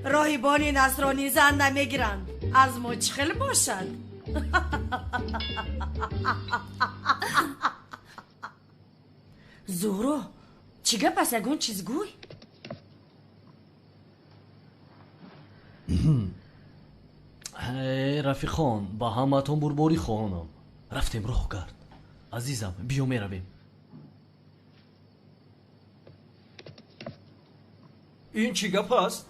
راهبانی نصرانی زن نمیگیرند، از ما چخل باشد. زورو چیگه پس اگون چیز گوی؟ رفیقان با همتون برباری خواهانم. رفتیم راه کرد. عزیزم بیو میرویم. این چی گپ است؟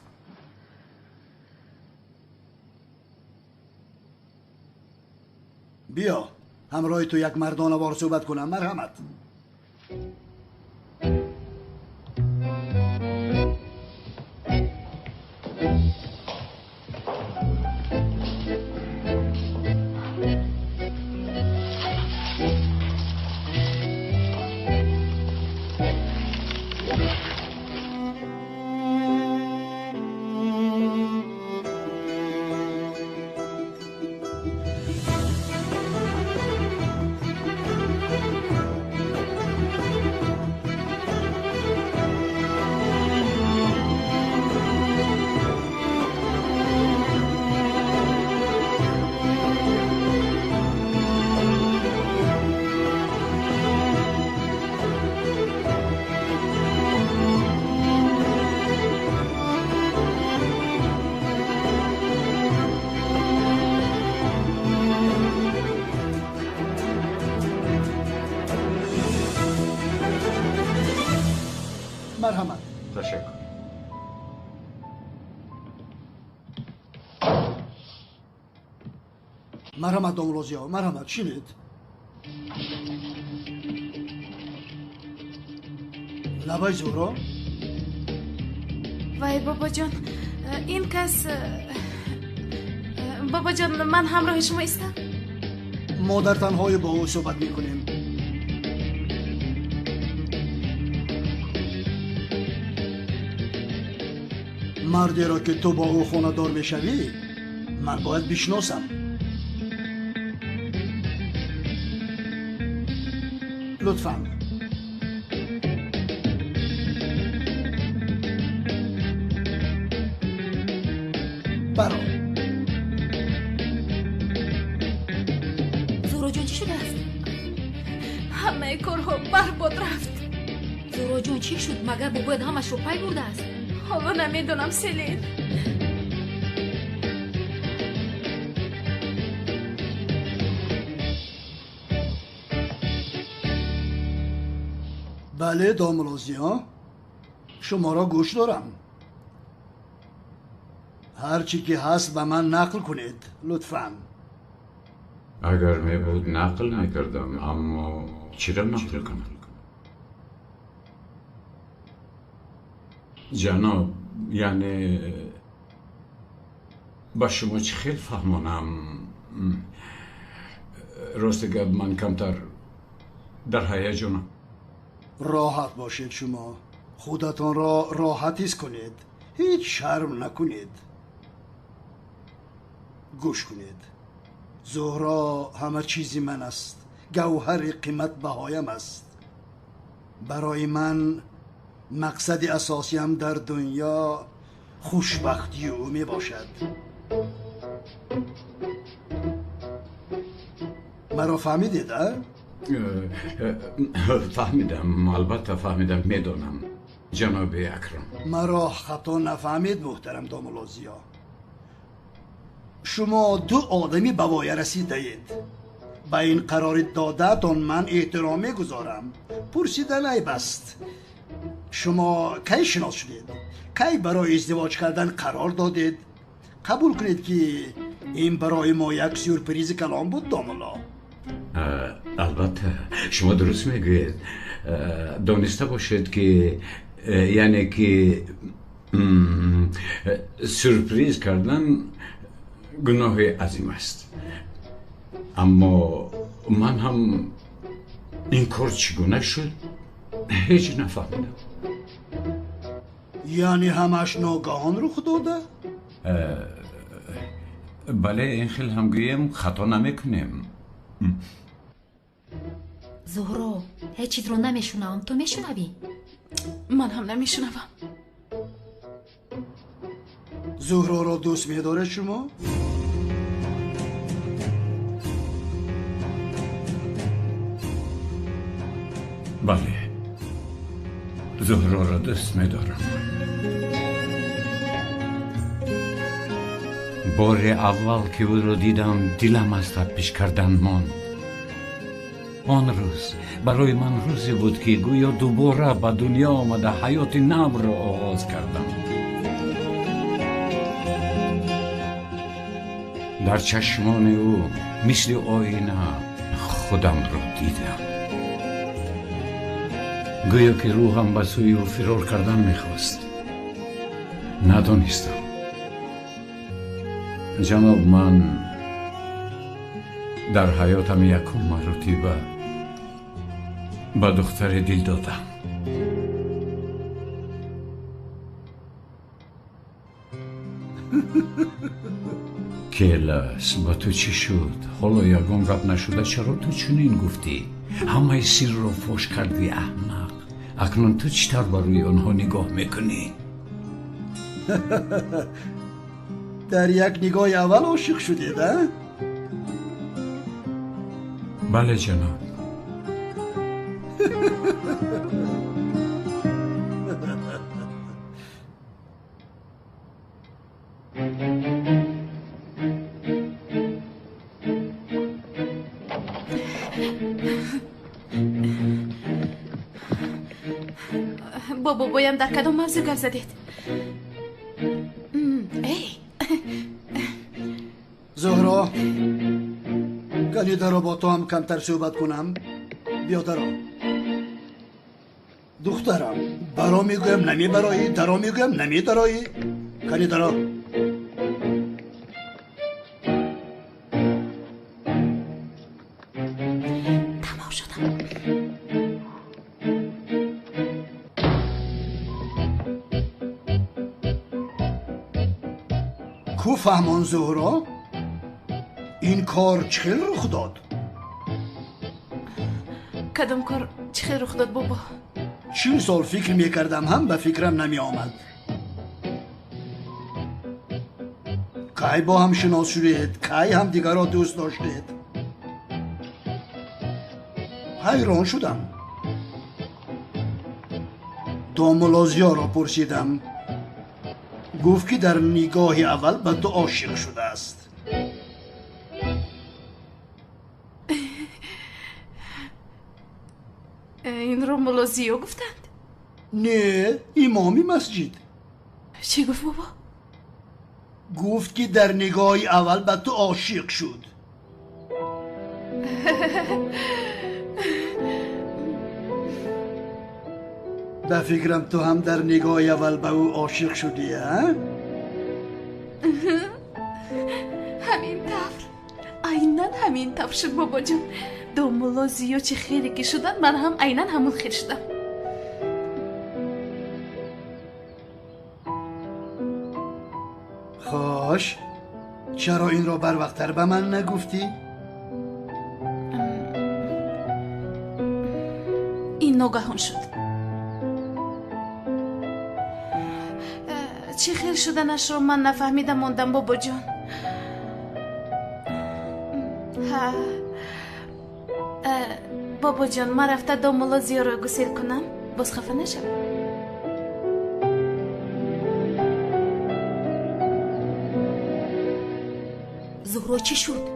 بیا همراه تو یک مردانه صحبت کنم. مرحمت. مرحمت. تشکر. مرحمت دامولازی ها. مرحمت. شینید؟ لبای زورا؟ وای بابا جان، این کس بابا جان من همراه شما ایستم. ما در تنهای با او صحبت میکنیم. مردی را که تو با او خانه دار میشوی من باید بشناسم. لطفاً. برو. زورو جان چی شده است؟ همه کارها برباد رفت. زورو جان چی شد؟ مگر باباید همش رو پای برده است؟ حالا نمیدونم سلین. بله دامولازی ها، شما را گوش دارم. هر چی که هست به من نقل کنید لطفاً. اگر می بود نقل نکردم، اما چرا نقل کنم؟ جناب، یعنی با شما چه خیلی فهمانم. راست گب من کمتر در هیجانم. راحت باشید شما. خودتان را راحت حس کنید. هیچ شرم نکنید. گوش کنید. زهرا همه چیزی من است. گوهر قیمت بهایم است. برای من مقصد اساسیم در دنیا خوشبختی او می باشد. مرا فهمیدید؟ فهمیدم، البته فهمیدم، میدونم. جناب اکرم. مرا خطا نفهمید محترم دامولازیا. شما دو آدمی به وایه رسیدید. به این قرار دادتان من احترام میگذارم. پرسیدن عیب است. شما کی شناس شدید؟ کی برای ازدواج کردن قرار دادید؟ قبول کنید که این برای ما یک سورپریز کلام بود دامولا. البته شما درست میگوید. دانسته باشید که یعنی که سورپریز کردن گناه عظیم است. اما من هم این کار چگونه شد هیچ نفهمیدم. یعنی همش ناگهان رخ داده؟ بله این خیلی هم گویم خطا نمیکنیم. زهرا هیچ چیز رو نمیشونم، تو میشنوی؟ من هم نمیشنوم. زهرا را دوست میداره شما؟ بله زهرا را دوست میدارم. بار اول که او را دیدم دلم از تپش کردن ماند. آن روز برای من روزی بود که گویا دوباره به دنیا آمده حیات نو را آغاز کردم. در چشمان او مثل آینه خودم را دیدم. گویا که روحم به سوی او فرار کردن میخواست. ندانستم. جناب من در حیاتم یکم مرتبه به دختر دل دادم. کیلس با تو چی شد؟ حالا یگم رب نشده چرا تو چنین گفتی؟ همه سر رو فوش کردی احمق. اکنون تو چطور بروی آنها نگاه میکنی؟ در یک نگاه اول عاشق شدید ها؟ بله جناب. بابا بایم در کدام موضوع گل زدید؟ ای زهرا کنی درا با تو هم کمتر صحبت کنم؟ بیا درا. دخترم برا میگویم نمی برایی، درا میگویم نمی درایی. کنی درا. تمام شدم. کو فهمان زهرا؟ این کار چخیل رخ داد؟ کدام کار چه رخ داد بابا؟ 40 سال فکر میکردم هم به فکرم نمی آمد. کی با هم شناس شدید؟ کی هم دیگر را دوست داشتید؟ حیران شدم. دامولازیا را پرسیدم. گفت که در نگاه اول به تو عاشق شده است. این رو ملازیو گفتند؟ نه امامی مسجد. چی گفت بابا؟ گفت که در نگاه اول به تو عاشق شد. به فکرم تو هم در نگاه اول به او عاشق شدی ها؟ همین طور عیناً همین طور شد بابا جان. دو ملازیو چه خیلی که شدن من هم عیناً همون خیر شدم. خوش چرا این را بر وقت‌تر به من نگفتی؟ این ناگهان شد. چه خیر شدنش رو من نفهمیدم موندم بابا جان. بابا جان من رفته دو ملازیو رو گسیل کنم باز خفه نشم. زهرا چی شد؟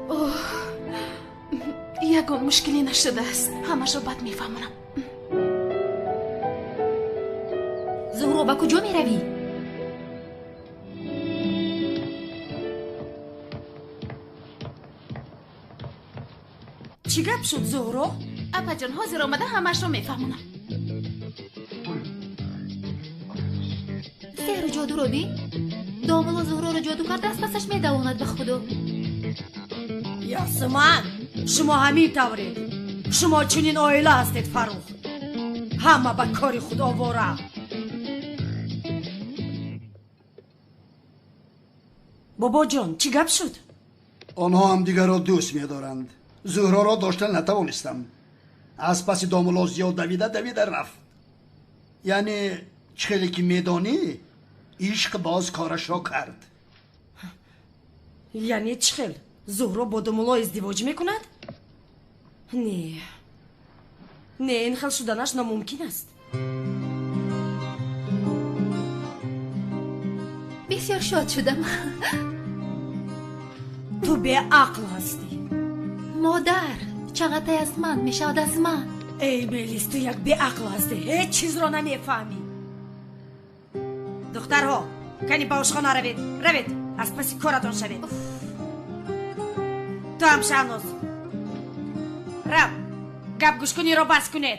یگان مشکلی نشده است. همشو بد میفهمونم. زهرا با کجا می روی؟ چی گپ شد زهرا؟ اپا جان حاضر آمده همشو میفهمونم. سحر جادو رو بی؟ داملا زهرا رو جادو کرده است پسش میدواند به خدا. یاسمان شما همین طورید. شما چنین آیله هستید فروخ. همه به کار خود آواره. بابا جان چی گپ شد؟ آنها هم دیگر را دوست می‌دارند. زهرا را داشتن نتوانستم. از پس داملا زیاد دویده رفت. یعنی چخیلی که میدانی عشق باز کارش را کرد. یعنی چخیل زهرا با داملا ازدواج میکند؟ نه این خیل شدنش ناممکن است. بسیار شاد شدم. تو به عقل هستی. مادر چقدر از من میشود از من. ای میلیس تو یک به عقل هستی. هیچ چیز را نمیفهمی. دخترها کنی با اشخانه روید از پسی کارتان شوید. تو هم شهناز رو گپ گوش کنی را بس کنید.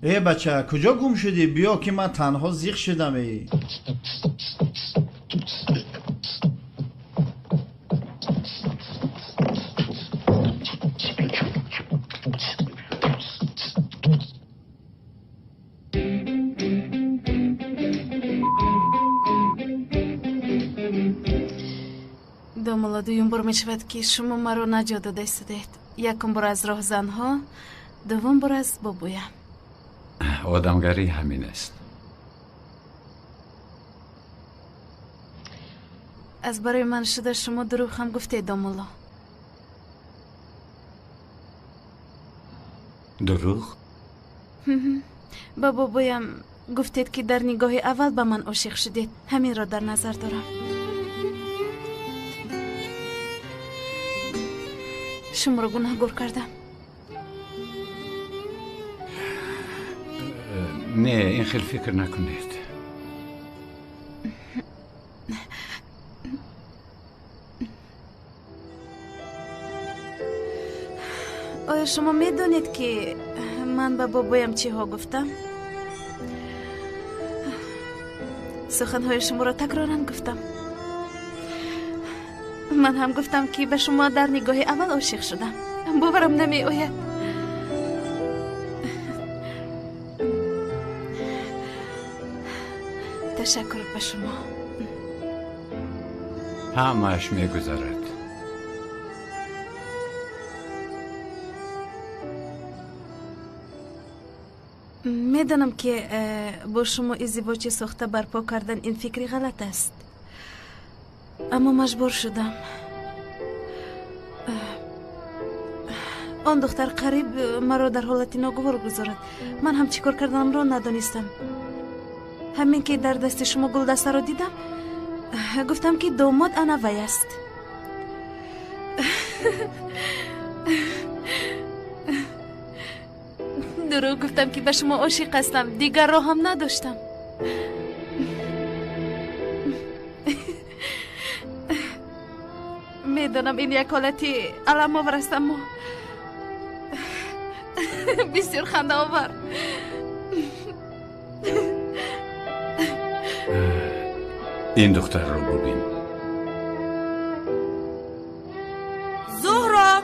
ای بچه کجا گم شدی؟ بیا که من تنها زیغ شدم. ای داملا دویم بار میشود که شما مرا نجات داده استید. یکم بار از راه زنها، دوم بار از بابویم. آدمگری همین است. از برای من شده شما دروغ هم گفتید داملا. دروغ؟ با بابویم گفتید که در نگاه اول به من عاشق شدید. همین را در نظر دارم. شما را گناهگار کردم. نه این خیلی فکر نکنید. آیا شما میدونید که من به بابایم چی ها گفتم؟ سخنهای شما را تکرارن گفتم. من هم گفتم که به شما در نگاه اول عاشق شدم. باورم نمی آید. تشکر به شما. همه‌اش میگذرد. میدانم که با شما ازدواج ساخته برپا کردن این فکری غلط است، اما مجبور شدم. آن دختر قریب مرا در حالت ناگوار گذارد. من هم چیکار کردم را ندانستم. همین که در دست شما گلدسته را دیدم گفتم که داماد انا وی است. دروغ گفتم که به شما عاشق هستم. دیگر راه هم نداشتم. میدانم این یک حالتی علم آور است، اما بسیار خنده آور. این دختر رو ببین. زهرا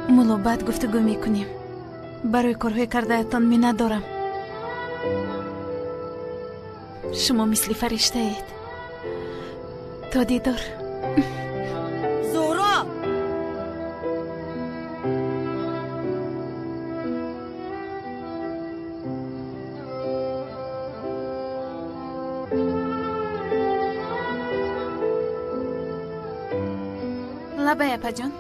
مولا بعد گفتگو میکنیم. برای کارهای کرده اتان می ندارم. شما مثل فرشته اید. تا دیدار. زهرا لبه اپا جان.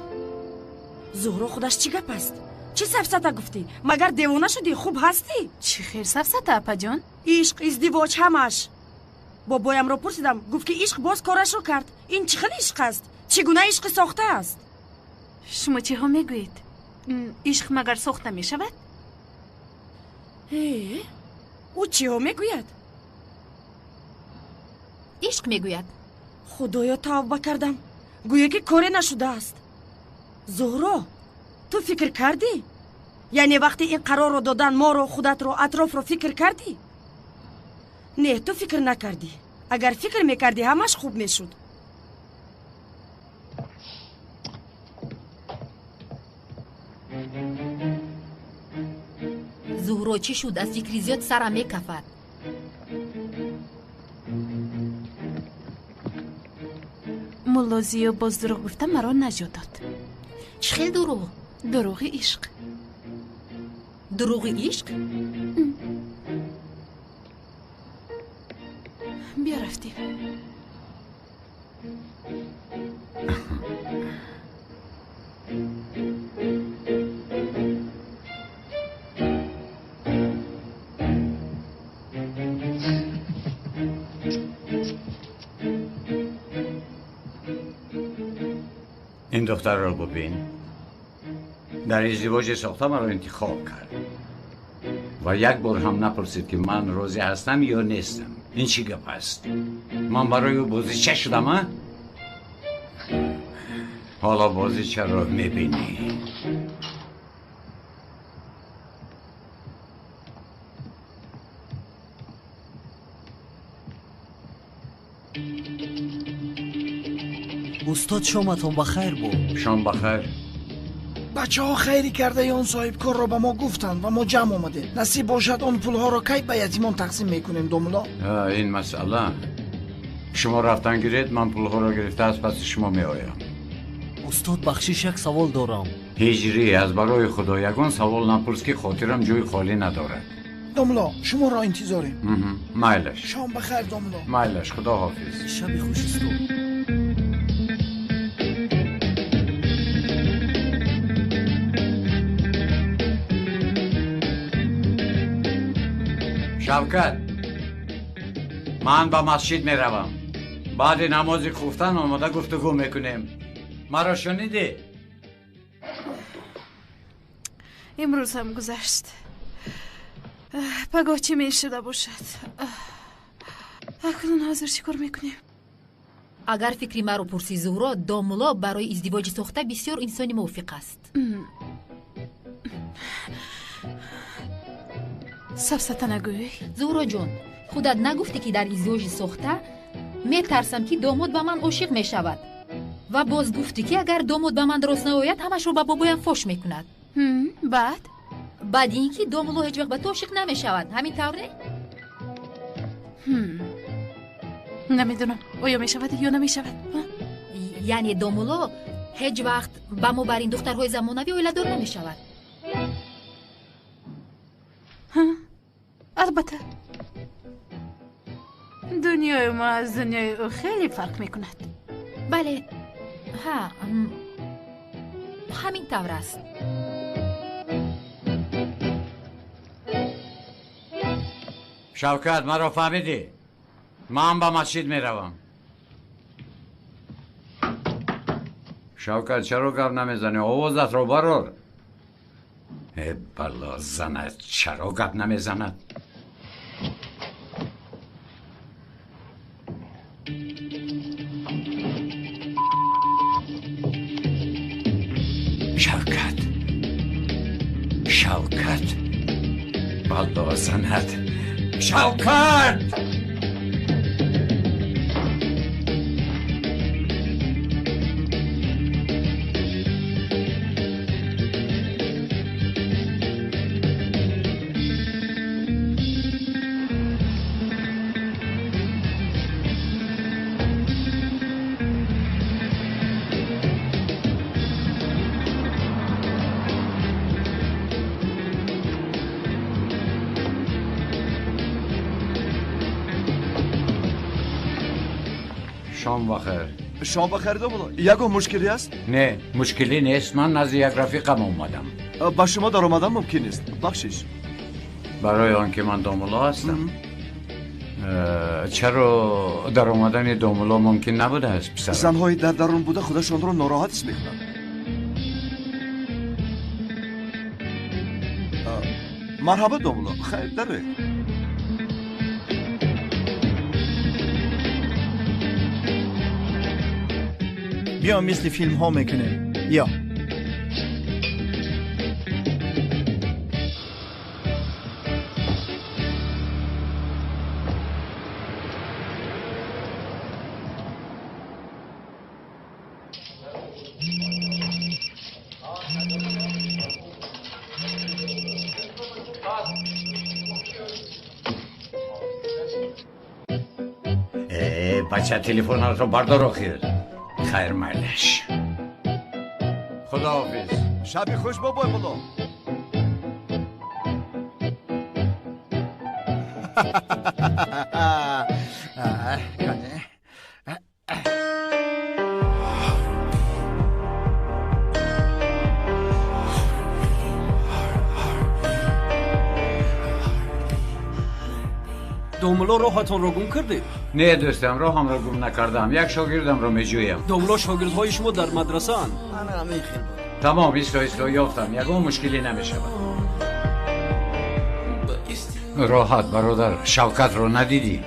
زهرا خودش چی گپ است؟ چی سفسطه گفتی؟ مگر دیوانه شدی؟ خوب هستی؟ چی خیر سفسطه اپا جان؟ عشق ازدواج همش. بابایم رو پرسیدم گفت که عشق باز کارش رو کرد. این چه خیلی عشق است؟ چگونه عشق ساخته است؟ شما چی ها میگویید؟ عشق مگر ساخته می شود؟ او چی ها میگوید؟ عشق میگوید. خدایا توبه کردم، گویا که کاری نشده است. زهرا تو فکر کردی؟ یعنی وقتی این قرار رو دادن ما رو، خودت رو، اطراف رو فکر کردی؟ نه تو فکر نکردی. اگر فکر میکردی همش خوب میشد. زهرا چی شد؟ از فکر زیاد سرم میکفد. ملازی و باز دروغ گفتم مرا نجات داد. چه خیلی دروغ؟ دروغ عشق. دروغ عشق؟ بیا رفتیم. این دختر رو ببین، در ازدواج ساخته مرا انتخاب کرد و یک بار هم نپرسید که من راضی هستم یا نیستم. این چی گپ است؟ من برای او بازیچه شدم ها؟ حالا بازیچه رو میبینی. استاد شامتون بخیر بود. شام بخیر. بچه ها خیری کرده اون صاحب کار را به ما گفتند و ما جمع آمده. نصیب باشد اون پول ها را کی به یتیمان تقسیم میکنیم دوملا؟ این مسئله. شما رفتن گیرید، من پول ها را گرفته از پس شما می آیم. استاد بخشش یک سوال دارم. هجری از برای خدا یگان سوال نپرس که خاطرم جوی خالی ندارد. دوملا شما را انتظاریم. مایلش. شام بخیر دوملا. مایلش. خدا حافظ. شب خوش استاد. شوکت، من به مسجد می روم. بعد نماز خفتن آماده گفتگو میکنیم. مرا شنیدی؟ امروز هم گذشت. پگاه چی می شده باشد؟ اکنون حاضر چی کار میکنیم؟ اگر فکری مرا پرسی زهرا، داملا برای ازدواج ساخته بسیار انسانی موافق است. سفسطه نگوی؟ زهرا جان، خودت نگفتی که در ازدواج ساخته میترسم که داماد به من عاشق میشود و باز گفتی که اگر داماد به من درست نآید همش رو به بابایم فاش میکند. بعد اینکه داملا هیچ وقت به تو عاشق نمیشود. همین طور نه؟ نمیدونم آیا میشود یا نمیشود. یعنی داملا هیچ وقت به ما بر این دخترهای زمانوی اویله‌دار نمیشود. البته دنیای ما از دنیای او خیلی فرق میکند. بله، همین طور است. شوکت، مرا فهمیدی؟ من به مسجد می روم. شوکت، چرا گپ نمیزنی؟ آوازت رو برار. ای بلا زند، چرا گپ نمیزند؟ شوکت بلا زند. شوکت! شام بخیر. شما بخیر دومولو یکو مشکلی است؟ نه مشکلی نیست، من از یک رفیقم اومدم. با شما در آمدن ممکن نیست. بخشش برای آنکه من دومولا هستم. چرا در آمدن دومولا ممکن نبوده است پسر؟ زنهای در درون بوده خودشان رو ناراحت است میکنند. مرحبا دومولا، خیر داره. بیا مثل فیلم ها میکنه. یا بچه تلفن رو بردار خیر. خیر مالش. خداحافظ. شبی خوش بابا مولا. دوملا راهتان را گم کردید؟ نه دوستم، راهم را گم نکردم. یک شاگردم را میجویم. دوملا شاگردهای شما در مدرسه اند؟ تمام ایستا یافتم. یکم مشکلی نمیشه. راحت برادر، شوکت رو ندیدی؟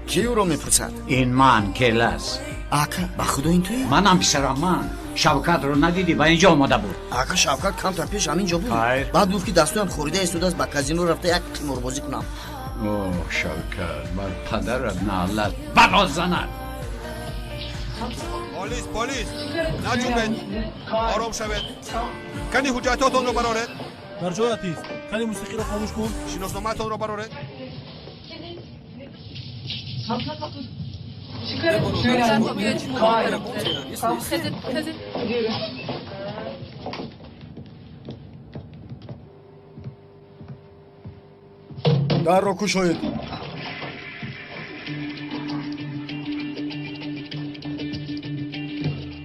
کی او رو میپرسد؟ این من کلاس. آقا با خدا این توی؟ منم پسرم من. شوکت رو ندیدی؟ با اینجا آمده بود. آقا شوکت کم تا پیش همینجا بود. بعد گفت که دستویم خوریده ایستاده است، با کازینو رفته یک قمار بازی کنم. اوه شوکت، بر پدرت نعلت بلا زند. پلیس نجوبید، آرام شوید. کنی حجتاتون رو برارید. در جایت است. کنی موسیقی را خاموش کن. شناسنامه‌تان رو برارید. در رو کشوید.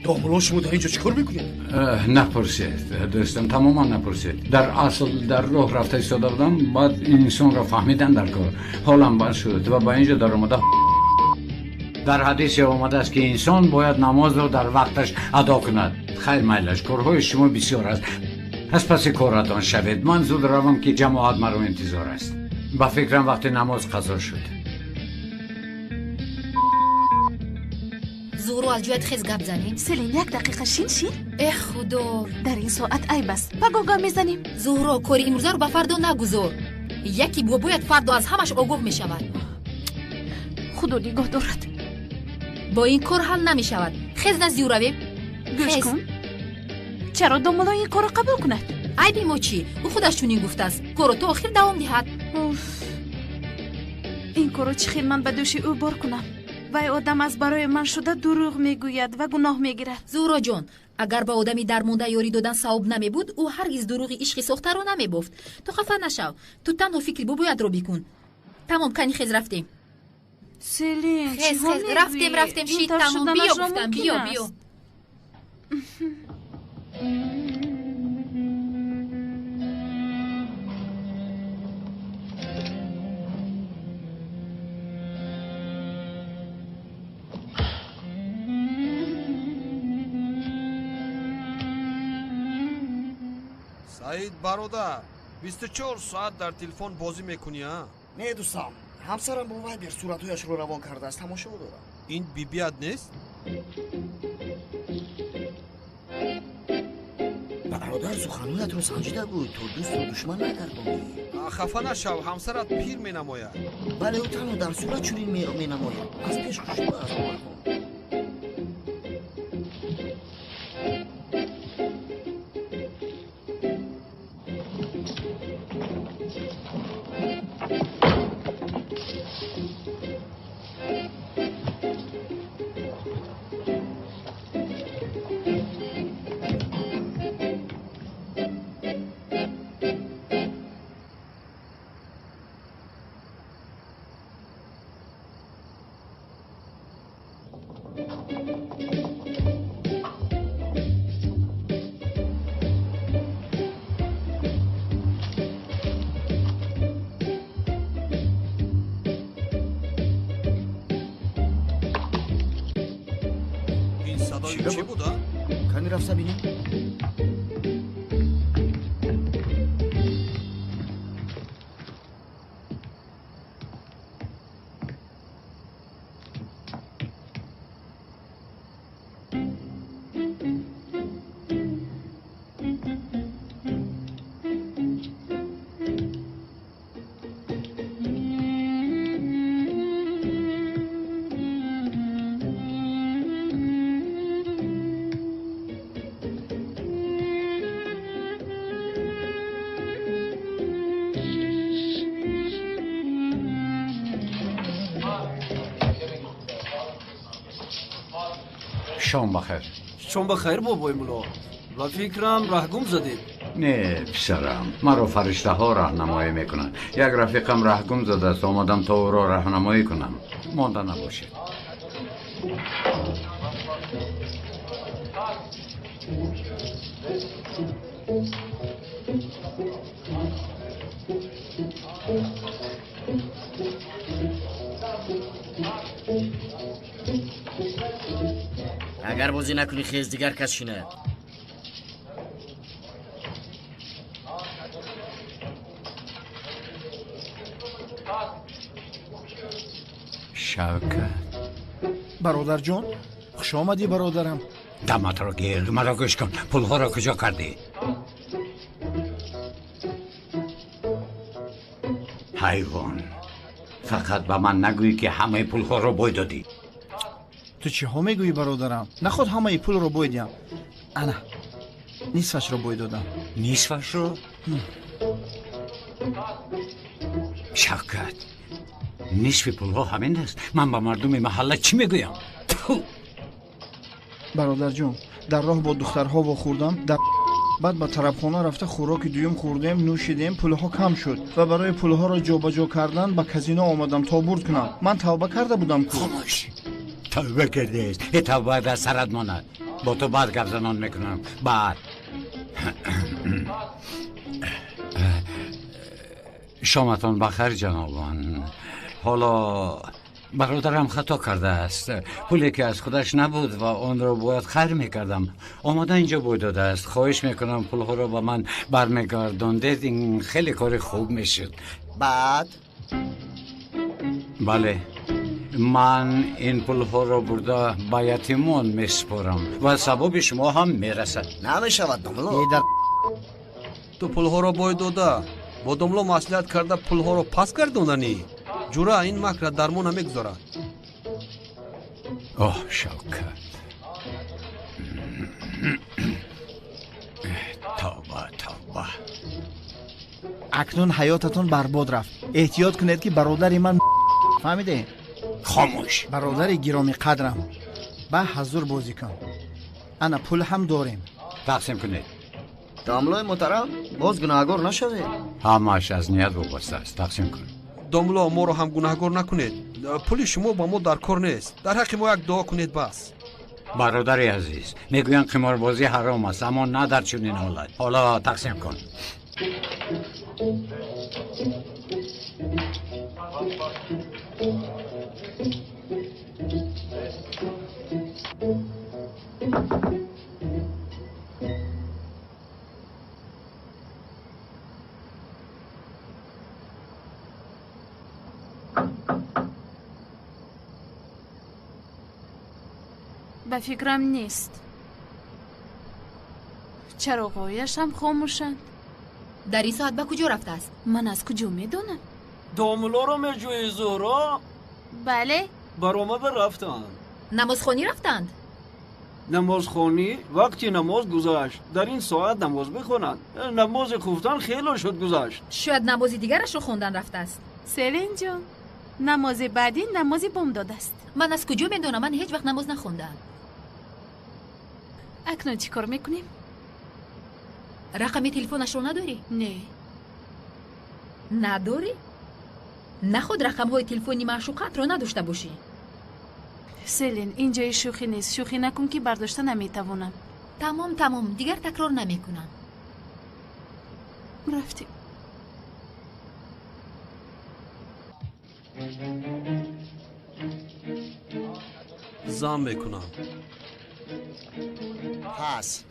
دوملا شما در اینجا چیکار میکنید؟ نپرسید دوستم، تماما نپرسید. در اصل در راه رفته ایستاده بودم، بعد این انسان را فهمیدن در کار. حالم بد شد و با اینجا در آمده. در حدیث آمده است که انسان باید نماز را در وقتش ادا کند. خیر میلش، کارهای شما بسیار است. از پس کارتان شوید. من زود روم که جماعت مرا انتظار است. با فکرم وقت نماز قضا شد. زورو از جویت خیز گپ زنیم. سلین یک دقیقه شین. ای خدا، در این ساعت عیب است. بگو گام میزنیم. زورو کاری امروزه رو به فردا نگذار. یکی باید فردا از همش آگاه می شود. خدا نگاه دارد. با این کار حل نمی شود. خیز نزدیو رویم. گوش کن. چرا دوملا این کارو قبول کند؟ عیبی ما چی؟ او خودش چنین گفته است. کارو تا آخر دوام دهد. این کارو چه خیلی من به دوش او بار کنم؟ وای آدم از برای من شده دروغ میگوید و گناه میگیرد. زورا جان، اگر با آدمی درمونده یاری دادن ثواب نمی بود، او هرگز دروغی عشقی ساخته رو نمی بافت. تو خفه نشو. تو تنها فکری باید رو بکن. تمام کنی خیز رفتیم. سلین خیز رفتیم شید تمام. بیا گفتم بیا. سعید برادر 24 ساعت در تلفن بازی میکنی ها؟ نه دوستم، همسرم با وایبر صورتهایش رو روان کرده است، تماشا دارم. این بیبیت نیست؟ برادر سخنویت رو سنجیده بود، تو دوست و دشمن نگردانی. خفه نشو، همسرت پیر می نماید. بله او تنها در صورت چنین می نماید. از پیش خوش شده از باور کن. این صدای چی بود؟ کمی رفته بینیم. شام بخیر. شام بخیر بابای ملا. و فکرم رهگم زدید. نه پسرم، مرا فرشته ها راهنمایی میکنن. یک رفیقم رهگم زده است، آمدم تا او را راهنمایی کنم. مانده نباشید. اگر بازی نکنی خیز دیگر کس شینه. شوکت برادر جان، خوش آمدی برادرم. دمت را گیر، مرا گوش کن. پولها را کجا کردی؟ حیوان، فقط به من نگویی که همه پولها را بوی دادی. تو چی ها میگویی برادرم؟ نخود همه پول رو بوی دیم. انا نصفش رو بوی دادم. نصفش رو؟ شوکت، نصف پولها همین است. من به مردم محله چی میگویم؟ برادر جان، در راه با دخترها و خوردم. بعد به طرفخانه رفته خوراک دویم خوردیم، نوشیدیم، پولها کم شد و برای پولها را جابجا کردن به کازینو آمدم تا برد کنم. من توبه کرده بودم. خاموش. توبه کرده است. این توبه در سرت ماند. با تو بعد گپ زنان میکنم. بعد شامتان بخیر جنابان. حالا برادرم خطا کرده است. پولی که از خودش نبود و آن را باید خیر میکردم آمده اینجا بوی داده است. خواهش میکنم پولها را به من برمیگرداندید. این خیلی کار خوب میشد. بعد بله، من این پولها را برده به یتیمان میسپارم و ثواب شما هم میرسد. نمیشود دملو. تو پولها را باید داده. با دملو مصلحت کرده پولها را پس گرداندنی. جورا این مکر در ما نمیگذارد. اوه شوکت، توبه. اکنون حیاتتون برباد رفت. احتیاط کنید که برادر من فهمیده؟ خاموش. برادر گرامی قدرم. به حضور بازی کن. انا پول هم داریم. تقسیم کنید. داملوی محترم، باز گناهگار نشوید. همش از نیت وابسته است. تقسیم کن. داملا ما را هم گناهگار نکنید. پول شما با ما در کار نیست. در حق ما یک دعا کنید بس. برادر عزیز، میگوین قماربازی حرام است، اما نه در چنین حالت. حالا تقسیم کن. به فکرم نیست. چراغ‌هایش هم خاموشند. در این ساعت به کجا رفته است؟ من از کجا میدونم؟ داملا را میجوی زهرا؟ بله. برآمده رفتند. نمازخوانی رفتند. نمازخوانی؟ وقتی نماز گذشت. در این ساعت نماز بخونند. نماز خفتن خیلی شد گذشت. شاید نمازی دیگرش رو خوندن رفته است. سلین جان، نماز بعدی نمازی بامداد است. من از کجا میدونم؟ من هیچ وقت نماز نخوندم. اکنون چی کار میکنیم؟ رقم تلفنش رو نداری؟ نه. نداری؟ نخود رقم های تلفنی معشوقت رو نداشته باشی. سلین، اینجای شوخی نیست. شوخی نکن که برداشته نمیتوانم. تمام دیگر تکرار نمیکنم. رفتیم. زم میکنم. است.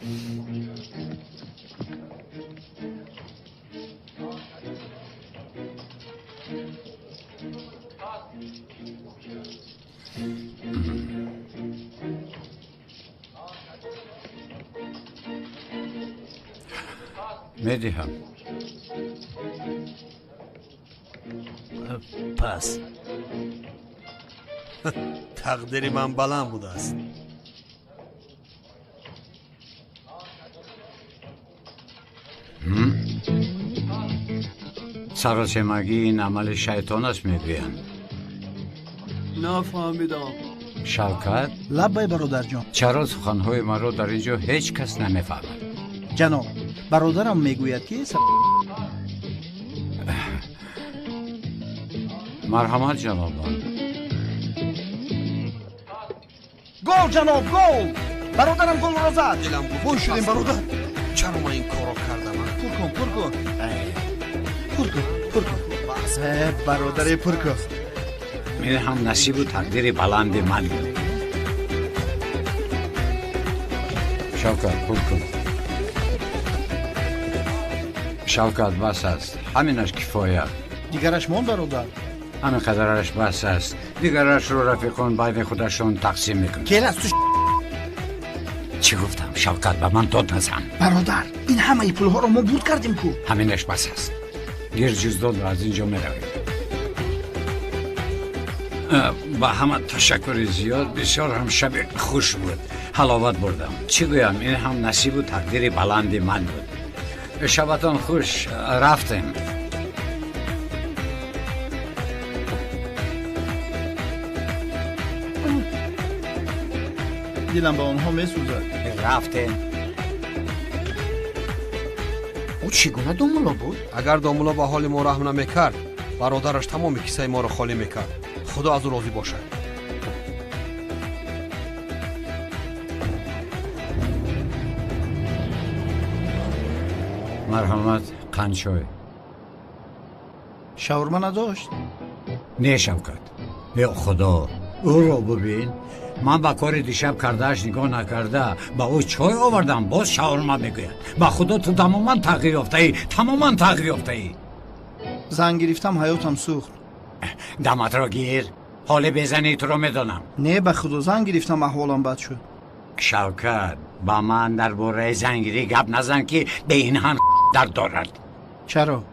میدهم. پس تقدیر من بلند بوده است. سراسیمگی این عمل شیطان است میگویند. نفهمیدم. شوکت، لبای برادر جان. چرا سخنهای مرا در اینجا هیچ کس نمیفهمد؟ جناب، برادرم میگوید که مرحمت جنابان. گل جناب، گل. برادرم گل را زد. دلم بود خوش شدیم برادر. چرا من این کارو کردم؟ پر کن. بس برادر پر کن. میدهم نصیب و تقدیر بلند من بود. شوکت پر کن. شوکت بس است. همینش کفایت. دیگرش من برادر. همین قدرش بس است. دیگرش رو رفیقان بین خودشون تقسیم میکن. کیل از تو چی گفتم؟ شوکت به من داد نزن. برادر، این همه پولها رو ما بود کردیم کو. همینش بس است. گیر جزدان رو از اینجا میرویم. با همه تشکر زیاد، بسیار هم شب خوش بود. حلاوت بردم. چی گویم؟ این هم نصیب و تقدیر بلند من بود. شبتان خوش. رفتیم. دلم با اونها میسوزد. رفتیم. او چگونه دومولا بود؟ اگر دومولا با حال ما رحم نمیکرد، برادرش تمام کیسه ما رو خالی میکرد. خدا از او راضی باشه. مرحمت. قنچوی شاورما نداشت؟ نه شوکت. یا خدا، او رو ببین. من با کار دیشب کردهش نگاه نکرده با او چای آوردم، باز شاورما میگوید. با خدا تو تماما تغییر یافته ای. زنگ گرفتم حیاتم سوخت. دمت را گیر. حال بزنی تو رو میدانم. نه به خدا زنگ گرفتم احوالم بد شد. شوکت، با من درباره زنگیری گپ نزن که به این هم در دارد. چرا؟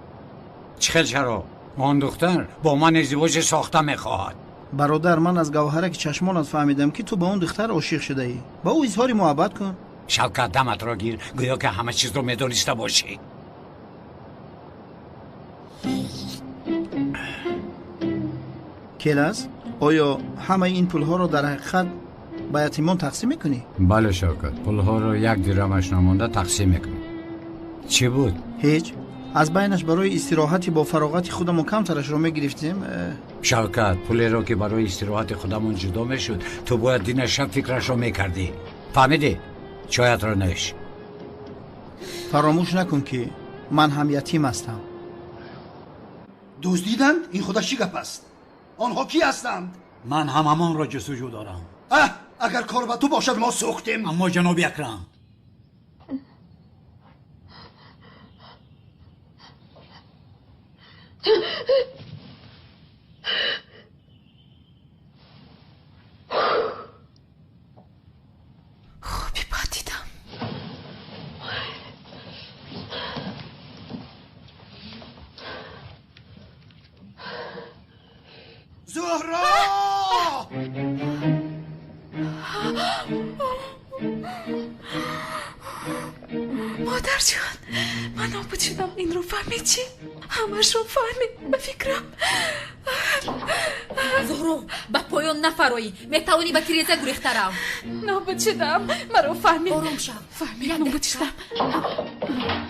چرا؟ آن دختر با من ازدواج ساخته میخواهد. برادر، من از گوهرک چشمانت فهمیدم که تو به اون دختر عاشق شده ای. با او اظهار محبت کن. شوکت، دمت را گیر. گویا که همه چیز رو میدونسته باشی. کلاس، آیا همه این پولها رو در حقیقت با یتیمان تقسیم میکنی؟ بله شوکت، پولها رو یک درمش نمانده تقسیم میکنی. چی بود؟ هیچ. از بینش برای استراحتی با فراغت خودمون کمترش رو میگرفتیم. شوکت، پولی رو که برای استراحت خودمون جدا میشد تو باید دین شب فکرش رو میکردی. فهمیدی؟ چایت رو نش. فراموش نکن که من هم یتیم هستم. دزدیدند؟ این خدا چی گپ است؟ آنها کی هستند؟ من هم همان را جستجو دارم. اگر کار با تو باشد ما سوختیم. اما جناب اکرم، خوبی با دیدم. زهرا! مادر جان، من نابود شدم. این رو فهمید چی؟ همش رو فهمید. به فکرم زهرو، با پایان نفرایی. میتوانی با تیریزه گریخته رو. نابود شدم. مرا فهمید. آروم شو. فهمید نابود شدم.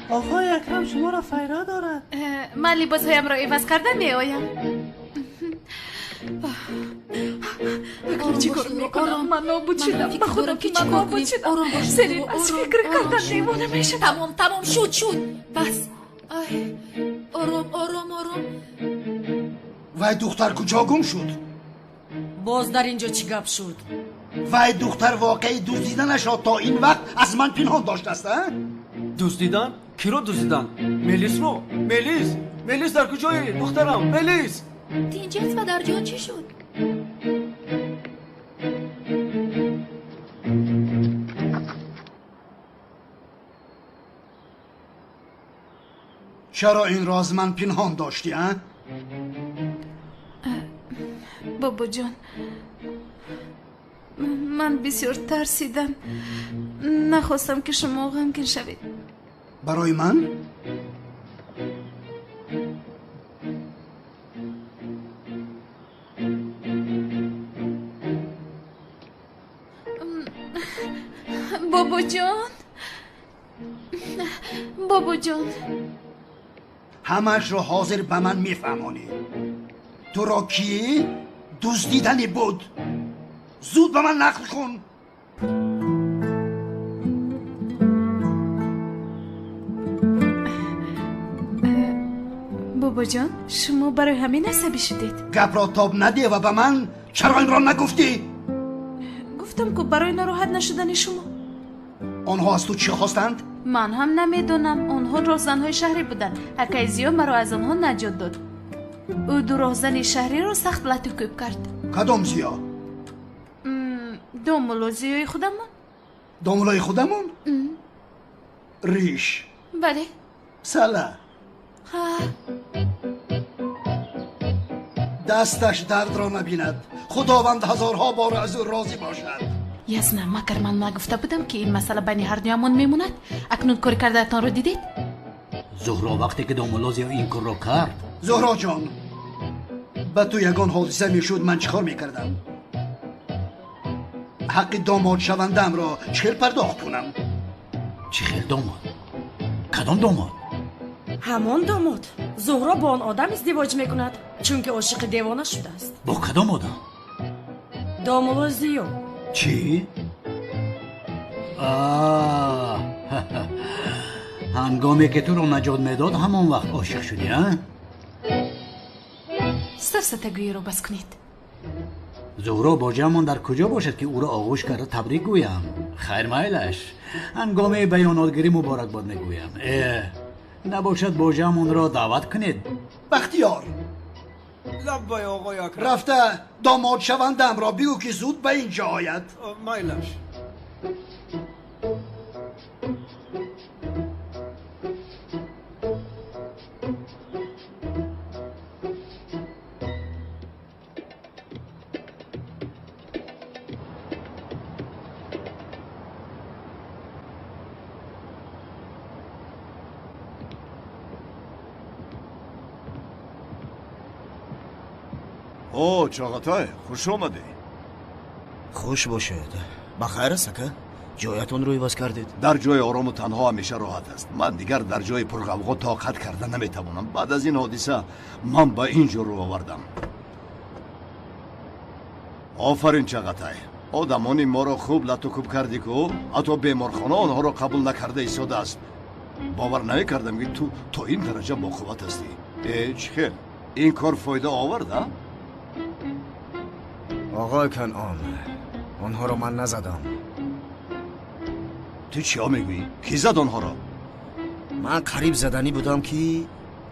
آقای اکرم شما را فیرا دارد. من لباسهایم را عوض کرده می آیم. اکنون چی کار میکنم؟ من نابود شدم. به خودم که چی نابود شدم. سرین از فکر کردن دیوانه میشه. تمام شد. بس. آرام. وای دختر کجا گم شد؟ باز در اینجا چی گپ شد؟ وای دختر واقعی دزدیدنش را تا این وقت از من پنهان داشته است. دزدیدن؟ کی رو دزدیدن؟ ملیس رو. ملیس در کجایی دخترم؟ ملیس دینجت و در جان چی شد؟ چرا این را از من پنهان داشتی؟ بابا جان، من بسیار ترسیدم. نخواستم که شما غمگین شوید. برای من؟ بابا جان همش رو حاضر به من میفهمانی. تو را کی؟ دزدیدنی بود. زود به من نقل کن. بابا جان، شما برای همین عصبی شدید؟ گپ را تاب نده و به من چرا این را نگفتی؟ گفتم که برای ناراحت نشدن شما. آنها از تو چی خواستند؟ من هم نمیدونم. آنها راهزنهای شهری بودند. حکایزیا مرا از آنها نجات داد. او دو راهزن شهری را سخت لطوکوب کرد. کدام زیا؟ دامولا زیای خودمون. دامولای خودمون؟ ریش. بله. سله. دستش درد را نبیند. خداوند هزارها بار از او راضی باشد. یزنم مگر من نگفته بودم که این مسئله بین هر دویمون میموند؟ اکنون کار کردهتان رو دیدید؟ زهرا وقتی که دامولازی این کار رو کرد. زهرا جان، به تو یگان حادثه میشد من چیکار میکردم؟ حق داماد شوندم را چهل پرداخت کنم. چهل داماد؟ کدام داماد؟ همان داماد. زهرا با آن آدم ازدواج میکند چون که عاشق دیوانه شده است. با کدام آدم؟ دامولازیو. چی؟ هنگامی که تو رو نجات میداد همان وقت عاشق شدی ها؟ سفسطگویی رو بس کنید. زهرا با جمعان در کجا باشد که او را آغوش کرده تبریک گویم؟ خیر میلش، هنگامی بیاناتگیری مبارک باد میگویم. نباشد با جمعان را دعوت کنید. بختیار لبای آقای اکرم. رفته داماد شوندم را بگو که زود به اینجا آید. میلش. او چاغاتای خوش آمدی. خوش باشد. بخیر است که جایتون رو عوض کردید؟ در جای آرام و تنها همیشه راحت است. من دیگر در جای پرغوغا طاقت کردن نمیتوانم. بعد از این حادثه من به اینجا رو آوردم. آفرین چاغاتای. آدمانی ما را خوب لطوکوب کردی که حتی بیمارخانه آنها را قبول نکرده ایستاده است. باور نمیکردم که تو تا این درجه با قوت هستی. چه خیر این کار فایده آورده؟ آقای کنعان، آنها رو من نزدم. تو چیا میگویی؟ کی زد آنها را؟ من قریب زدنی بودم که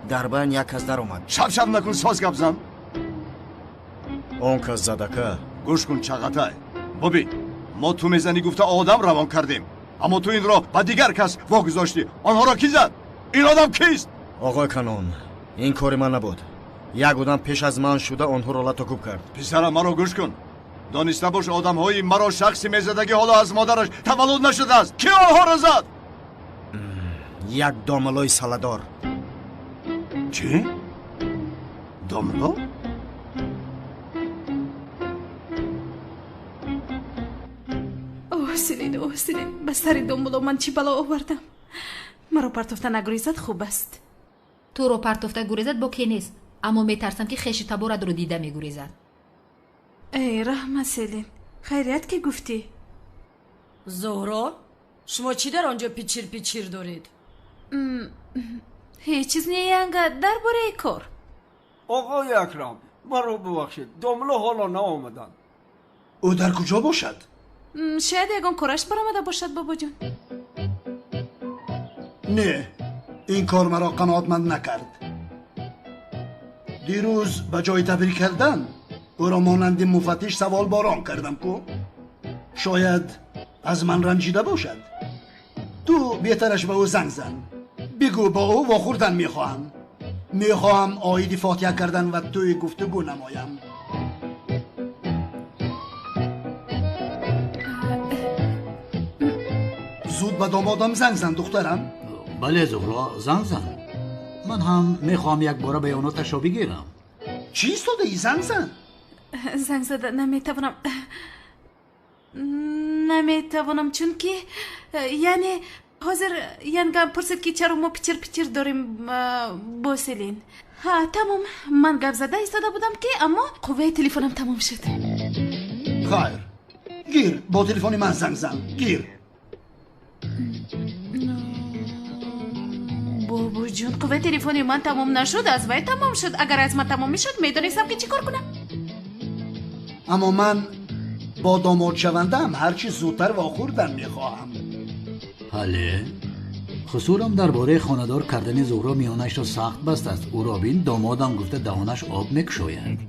در بین یک کس در اومد. شب نکن ساز گپ زن. اون کس زده که گوش کن چاغاتای. ببین ما تو میزنی گفته آدم روان کردیم، اما تو این را به دیگر کس واگذاشتی. آنها را کی زد؟ این آدم کیست؟ آقای کنعان، این کار من نبود. یک آدم پیش از من شده آنها را لطوکوب کرد. پسرم مرا گوش کن. دانسته باش آدم های مرا شخصی میزده که حالا از مادرش تولد نشده است. کی آنها را زد؟ یک داملای سالدار. چی؟ داملا؟ اوه سیرین به سر داملا من چی بلا آوردم. مرا پرتفته نگریزد خوب است. تو رو پرتفته گریزد با کی نیست، اما میترسم که خیش تبارد رو دیده میگریزد. ای رحمت سیلین، خیریت که گفتی؟ زهرا شما چی در آنجا پیچیر دارید؟ هیچ چیز نیانگه در باره کار. آقای اکرم مرا ببخشید، داملا حالا نآمدن. او در کجا باشد؟ شاید یگان کارش برآمده باشد بابا جان. نه، این کار مرا قناعتمند نکرد. دیروز به جای تبریک کردن او را مانند مفتش سوال باران کردم که شاید از من رنجیده باشد. تو بهترش به او زنگ زن، بگو با او واخوردن میخواهم آیدی فاتحه کردن و توی گفتگو نمایم. زود به دامادم زنگ زن دخترم. بله زهرا زنگ زن. من هم میخوام یک بار بیاناتش را بگیرم. چی استاده ای؟ زنگ زن. زنگ زده نمیتوانم چون که یعنی حاضر گم پرسید که چرا ما پیچر داریم با سلین. ها تمام، من گپ زده ایستاده بودم که اما قوه تلفنم تمام شد. خیر گیر، با تلفن من زنگ زن. گیر. بابا جون قوه تلفنی من تمام نشد، از وی تمام شد. اگر از من تمام میشد میدونستم که چی کار کنم. اما من با داماد شوندم هرچی زودتر واخوردن میخواهم. حاله خسورم درباره خاندار کردن زهرا میانش را سخت بست است. او را بین دامادم گفته دهانش آب میکشاید.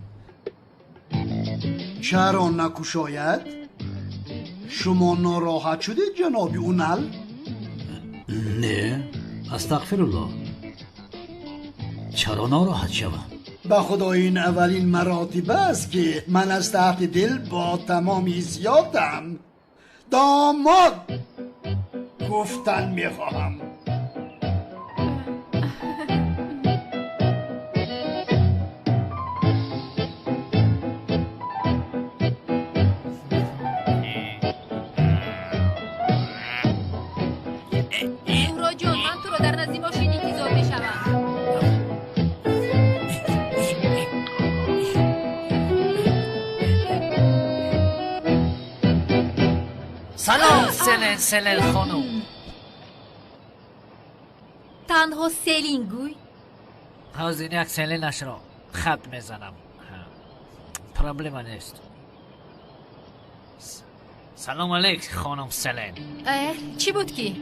چرا نکشاید؟ شما ناراحت شدید جناب اونل؟ نه استغفرالله، چرا ناراحت شوم؟ به خدا این اولین مراتب است که من از تحت دل با تمام حیثیاتم داماد گفتن میخواهم. زهرا جان من تو رو در نزدیک ماشین انتظار میشم. سلام سلن خانم. تنها سلین گوی؟ حاضر یک سلنش را خط میزنم، پرابلم نیست. سلام علیک خانم سلن. چی بود که؟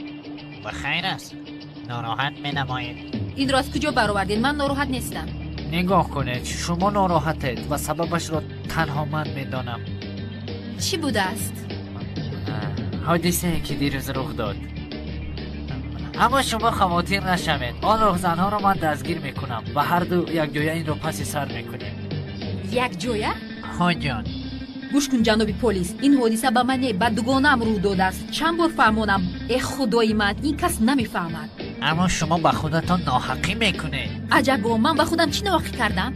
بخیر است؟ ناراحت می نمایید. این را از کجا برآوردین؟ من ناراحت نیستم. نگاه کنید، شما ناراحتید و سببش را تنها من میدانم. چی بوده است؟ حادثه که دیروز رخ داد. اما شما خواتیر نشوید، آن راهزنها را من دستگیر میکنم و هر دو یک جایه این را پس سر میکنیم. یک جایه؟ ها جان. گوش کن جناب پلیس، این حادثه به من به دوگانه‌ام رو داده است. چند بار فرمانم ای خدای من این کس نمیفهمد. اما شما به خودتان ناحقی میکنید. عجبا، من به خودم چی ناحقی کردم؟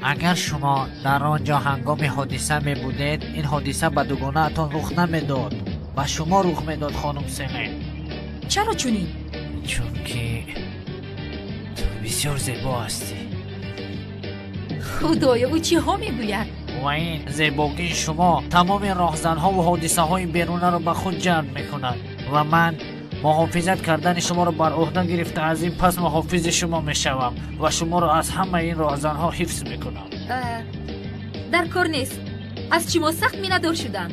اگر شما در آنجا هنگام حادثه می بودید این حادثه به دوگانه‌تان رخ نمیداد و شما رخ میداد خانم سلن. چرا چونین؟ چون که تو بسیار زیبا هستی. خدایا او چی ها میگوید؟ و این زیبایی شما تمام راهزنها و حادثه های بیرونه را به خود جلب میکند و من محافظت کردن شما را بر عهده گرفته از این پس محافظ شما میشوم و شما را از همه این راهزنها حفظ میکنم. در کار نیست. از چی ما سخت میندار شدم.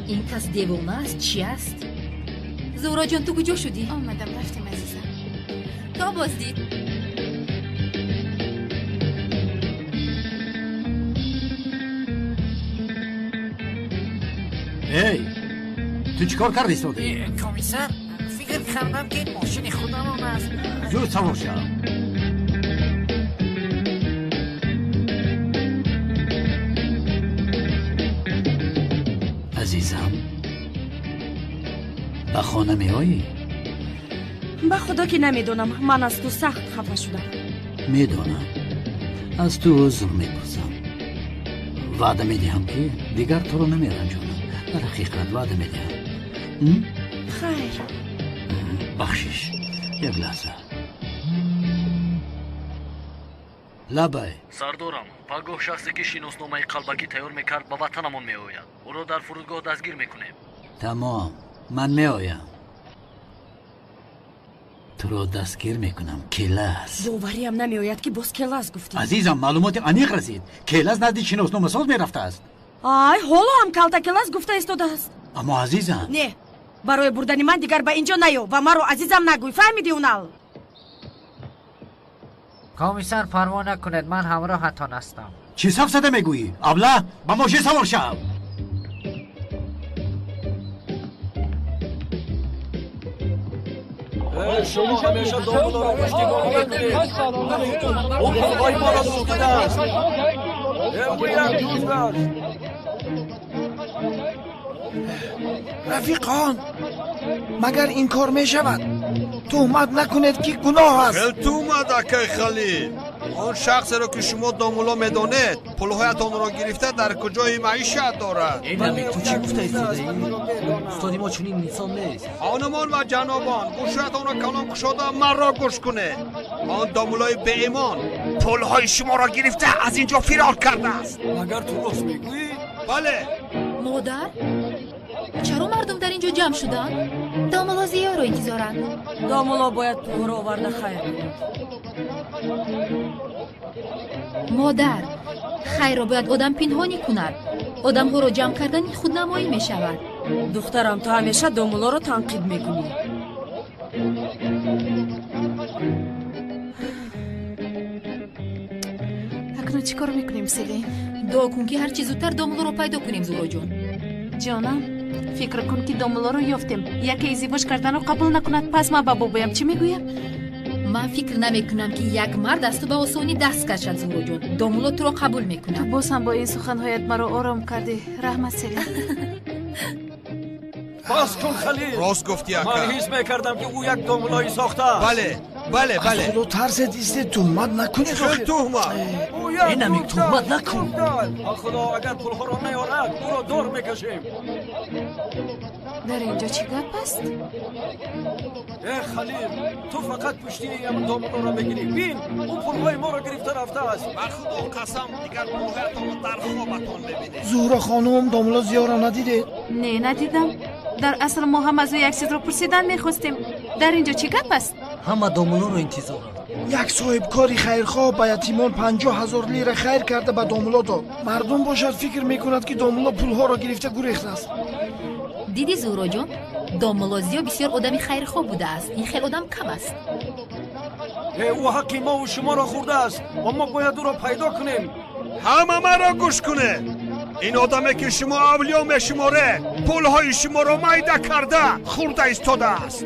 این کس دیوانه است؟ چی است؟ زهرا جان تو کجا شدی؟ آمدم رفتیم عزیزم. تا بازدید. ای تو چیکار کردی سودی؟ کمیسر فکر کردم که این ماشین خودم است. زود سوار شو. عزیزم به خانه می آیی؟ به خدا که نمیدونم، من از تو سخت خفه شدم. میدونم، از تو عذر میپرسم. وعده میدهم که دیگر تو رو نمیرنجانم. در حقیقت وعده میدهم. خیر. بخشش یک لحظه. لبای سردارم، پگاه شخصی که شناسنامه قلبکی تیار میکرد به وطنمون میآید. او را در فرودگاه دستگیر میکنیم. تمام، من میآیم. تو رو دستگیر میکنم. کلاس باوریم نمیآید که باز کلاس گفتی. عزیزم معلومات انیق رسید. کلاس نزدیک شناسنامه ساز میرفته است. آی حالا هم کلتا کلاس گفته ایستاده است. аммо азизам не барои бурдани ман дигар ба инҷо наё ва маро азизам нагӯй фаҳмиди унал комиссар парво накунед ман ҳамроҳатон ҳастам чӣ саф зада мегӯӣ абла ба мошин савор шав شما همیشه دامولا رو پشتیبانی میکنید اون پلهای ما را سوخته است امروز یک روز است رفیقان مگر این کار می شود تهمت نکنید که گناه است خیلی تهمت اکای خلیل آن شخص را که شما دامولا میدانید پلهایتان را گرفته در کجای معیشت دارد این نمی تو چی گفته ایستاده استادی ما چنین انسان نیست خانمان و جنابان گوشایتان را کلام کشاده من را گوش کنه آن دامولای به ایمان پلهای شما را گرفته از اینجا فرار کرده است مگر تو راست میگویی؟ بله مادر چرا مردم در اینجا جمع شدن؟ دامولا زیا رو انتظارند домуло бояд пулҳоро оварда хайр кунад مادر خیر را باید آدم پنهانی کند آدم‌ها جمع کردن خودنمایی می شود духтарам ту ҳамеша домулоро танқид мекунӣ акнун чӣ кор мекунем селин дуо кун ки ҳарчи зудтар домулоро пайдо кунем зуҳроҷон ҷонам фикр кун ки домулоро ёфтем яке издивоҷ карданро қабул накунад пас ман ба бобоям чӣ мегӯям ман фикр намекунам ки як мард аз ту ба осонӣ даст кашад зуҳроҷон домуло туро қабул мекунад боз ҳам бо ин суханҳоят маро ором кардӣ раҳмат селин باز کن خلیل راست گفتی اکا من حس میکردم که او یک دامولایی ساخته است بله بله بله خدا ترسد ایسته تهمت نکنید خیلی تهمت این نمی تهمت نکن خدا اگر پلها را نیارد او را دور میکشیم дар инҷо чӣ гап аст خلیل تو فقط پشتی این دامولا را بگیری بین او پلهای ما را گرفته رفته است بر خدا قسم دیگر پلهایتان را در خوابتان ببینید زهرا خانم دامولا زیا را ندیدید не надидам дар асл мо ҳам аз ӯ як чизро пурсидан мехостем дар инҷо чӣ гап аст ҳама домулоро интизоранд یک صاحبکاری خیرخواه به یتیمان 50,000 لیره خیر کرده به دامولا داد مردم باشد فکر میکند که دامولا پولها را گرفته گریخته است دیدی زهراجان دامولا زیا بسیار آدمی خیرخواه بوده است این خیلی آدم کم است او حقی ما و شما را خورده است اما باید او را پیدا کنیم همه من را گوش کنه این آدمه که شما اولیا میشماره پلهای شما را میده کرده خورده ایستاده است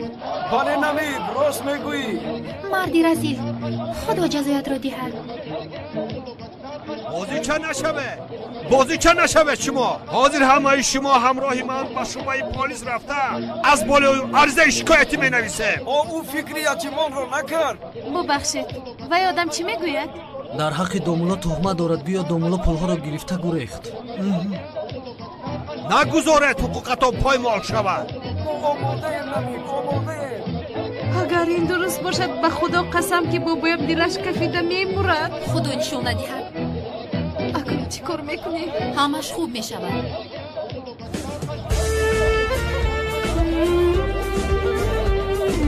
بله نمید راست میگویی مردی رزیل خدا جزایت را دهد بازی چه نشوه شما حاضر همه شما همراه من به شعبه پلیس رفته از بالای عرضه شکایتی می نویسه او فکری یتیمان را نکرد ببخشید وای آدم چی میگوید در حق دامولا تهمت دارد بیا دامولا پلها را گرفته گریخت نگذارد حقوقتان پایمال شود اگر این درست باشد به خدا قسم که بابایم دیرش کفیده میمورد خدا نشان ندهد اکنون چی کار میکنی؟ همش خوب میشود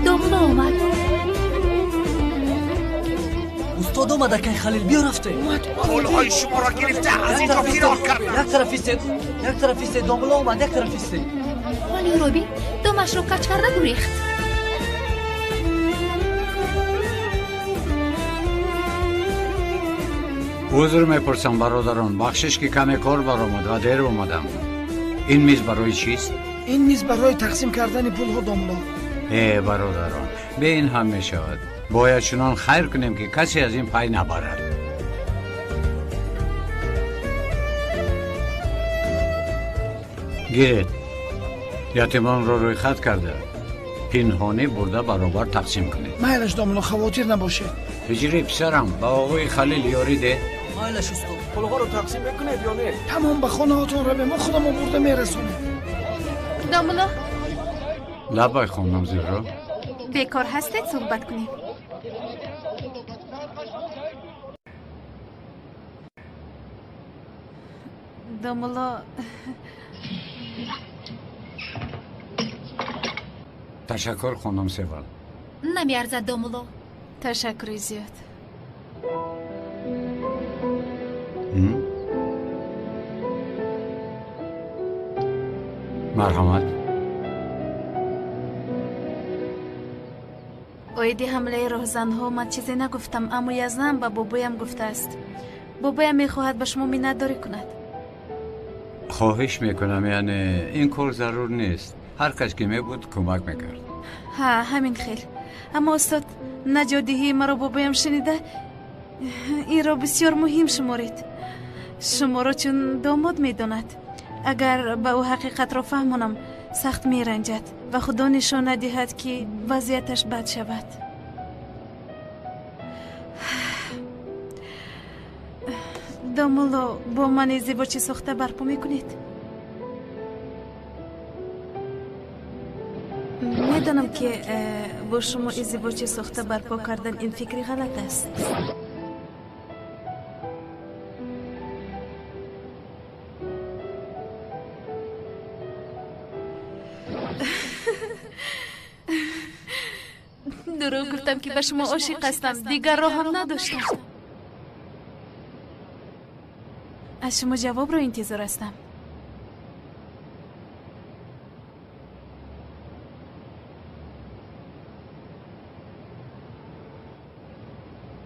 دامولا آمد استاد آمد اکای خلیل بیا رفته پلهای شما را گرفته از اینجا فرار کرده یک طرف ایسته دامولا آمد یک طرف ایسته ولی روبی دامش رو کچ کرده گریخت عذر میپرسم برادران بخشش که کمی کار برآمد و دیر اومدم این میز برای چیست؟ این میز برای تقسیم کردن پولها دامولا برادران به این هم میشود باید چنان خیر کنیم که کسی از این پای نبرد گیرید یتیمان رو روی خط کرده پنهانی برده برابر تقسیم کنید مایلش دامولا خواطر نباشه بجری پسرم با آقای خلیل یاری ده مایلش استاد پلها رو تقسیم بکنید یا نه تمام به خانه هاتون رو به ما خودم برده میرسونیم دامولا لبای خانم زهرا بیکار هستید صحبت کنیم دامولا تشکر خانم سیوال نمیارزد دامولا تشکری زیاد مرحمت. اویدی حمله راهزنها من چیزی نگفتم، اما یزدان به بابایم گفته است. بابایم میخواهد به شما منتداری کند. خواهش میکنم، یعنی این کار ضرور نیست. هر کس که میبود کمک میکرد. ها همین خیل. اما استاد نجادهی مرا بابایم شنیده این را بسیار مهم شمارید. شما را چون داماد میداند. اگر به او حقیقت را فهمانم سخت میرنجد و خدا نشان ندهد که وضعیتش بد شود. دامولو با من ازدواج ساخته برپا میکنید؟ میدانم که با شما ازدواج ساخته برپا کردن این فکری غلط است. دروغ گفتم که به شما عاشق هستم، دیگر راه هم نداشتم. از شما جواب را انتظار هستم.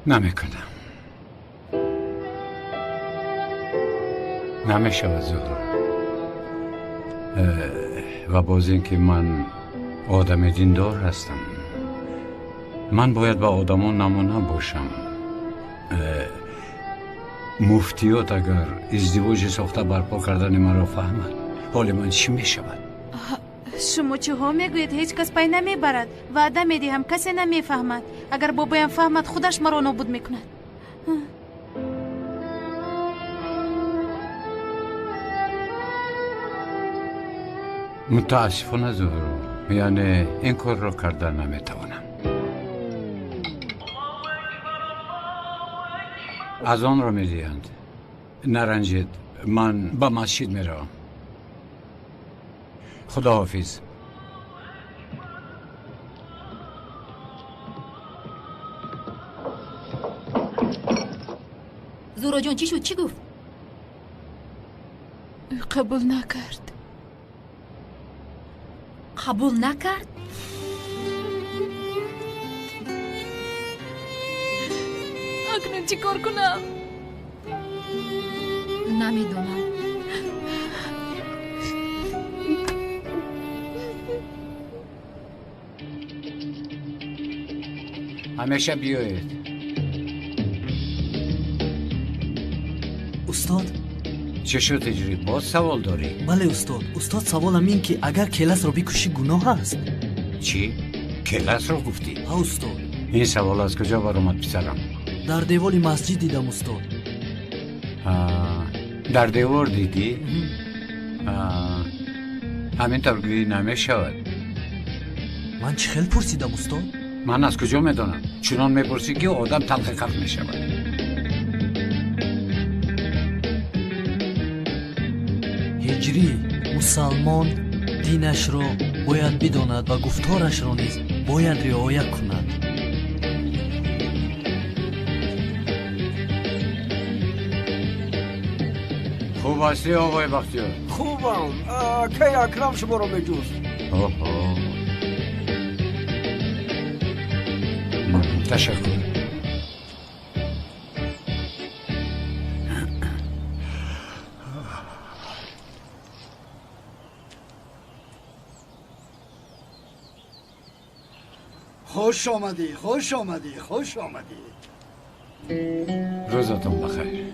نمیکنم. نمیشود زهرا. و باز اینکه من آدم دیندار هستم، من باید به آدمان نمونه باشم. مفتیات اگر ازدواج ساخته برپا کردن مرا فهمد، حال من چی می شود؟ شما چه ها میگویید؟ هیچ کس پی نمی برد. وعده میدی هم کسی نمی فهمد. اگر بابایم فهمد خودش مرا نابود میکند. متاسفانه زهرا، یعنی این کار را کردن نمیتوانم. از آن را میدهند. نرنجید، من به مسجد میروم. خدا حافظ. زهرا جان چی شد؟ چی گفت؟ قبول نکرد. قبول نکرد؟ اکنون چی کار کنم؟ نمیدونم. همیشه بیایید. استاد چه شد تجربه؟ باز سوال داری؟ بله استاد. استاد سوالم این که اگر کلاس را بکشی گناه است. چی؟ کلاس را گفتی؟ ها استاد. این سوال از کجا برآمد پسرم؟ در دیوار مسجد دیدم استاد. در دیوار دیدی؟ همینطور گویی نمیشود. من چه خیلی پرسیدم استاد؟ من از کجا میدانم؟ چنان میپرسی که آدم تلخ قلب میشود. هجری مسلمان دینش را باید بداند و گفتارش را نیز باید رعایت کند. خوب هستی آقای بختیار؟ خوبم. کی اکرم شما را بجوز؟ تشکر. خوش آمدی، خوش آمدی، خوش آمدی. روزتون بخیر.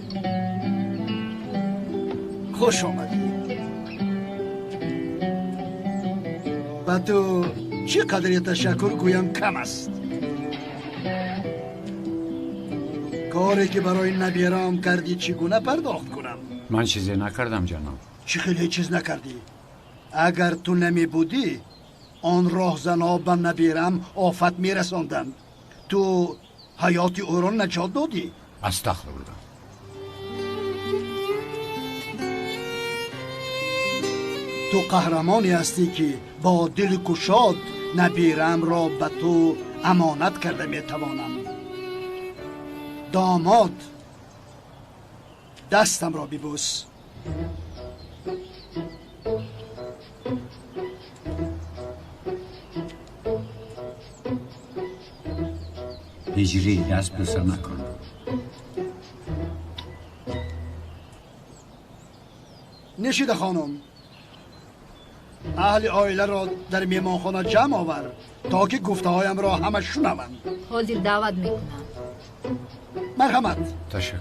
خوش آمدی. و تو چقدر تشکر گویم کم است. کاری که برای نبیرم کردی چگونه پرداخت کنم؟ من چیزی نکردم جناب. چی خیلی چیز نکردی؟ اگر تو نمی بودی آن راهزنها به نبیرم آفت می رساندند. تو حیات او را نجات دادی. استغفرالله. تو قهرمانی هستی که با دل گشاد نبیرم را به تو امانت کرده می توانم. داماد دستم را ببوس. هجری دست به سر نکن. نشیده خانم، اهل آیله را در میمانخانه جمع آور تا که گفته هایم را همه شنوند. حاضر دعوت میکنم. مرحمت. تشکر.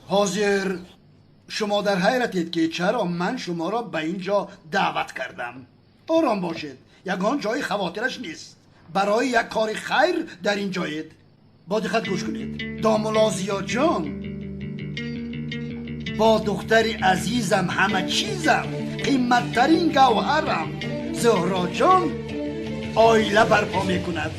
حاضر شما در حیرتید که چرا من شما را به اینجا دعوت کردم. آرام باشید، یگان جای خواطرش نیست. برای یک کار خیر در این جایید. با دقت گوش کنید. دامولازیا جان، با دختری عزیزم همه چیزم، قیمتترین گوهرم زهرا جان آیله برپا میکند.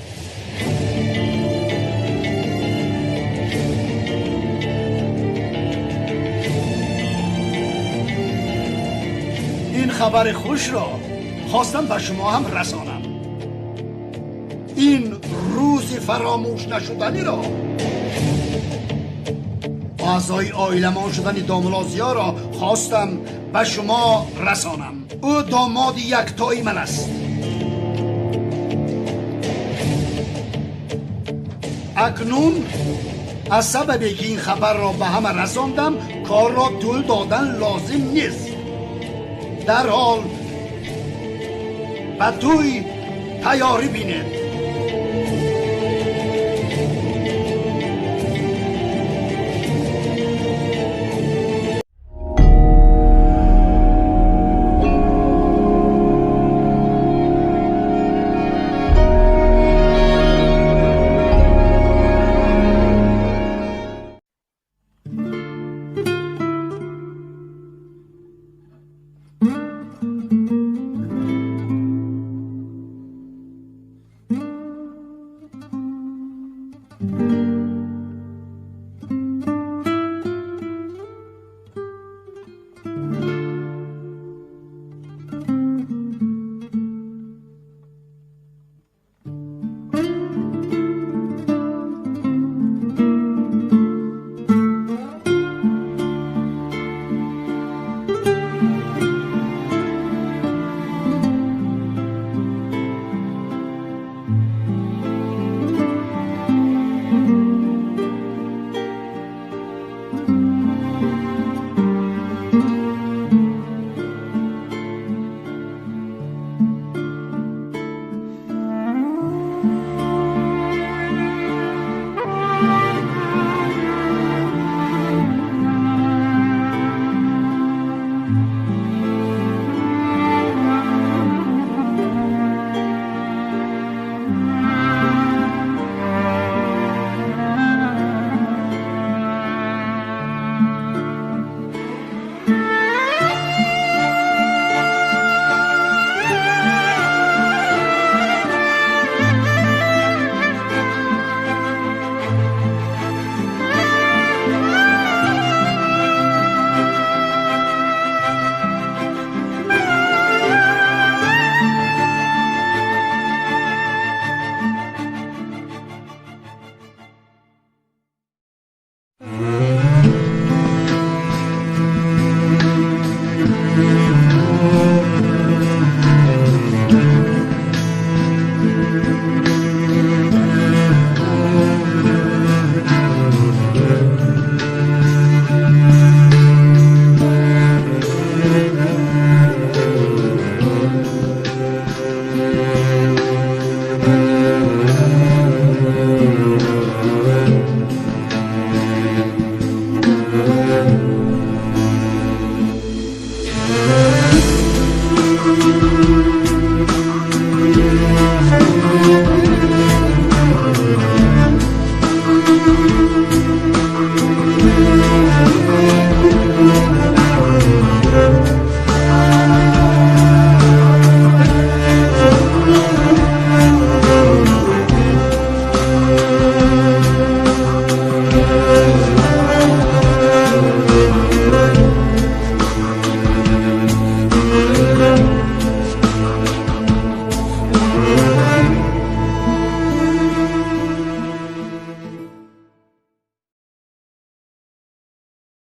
این خبر خوش را خواستم به شما هم رسانم. این روز فراموش نشدنی را، اعضای آیلمان شدن دامولازیا را خواستم به شما رسانم. او داماد یکتایی من است. اکنون از سببی که این خبر را به همه رساندم کار را طول دادن لازم نیست. در حال به توی تیاری بینید.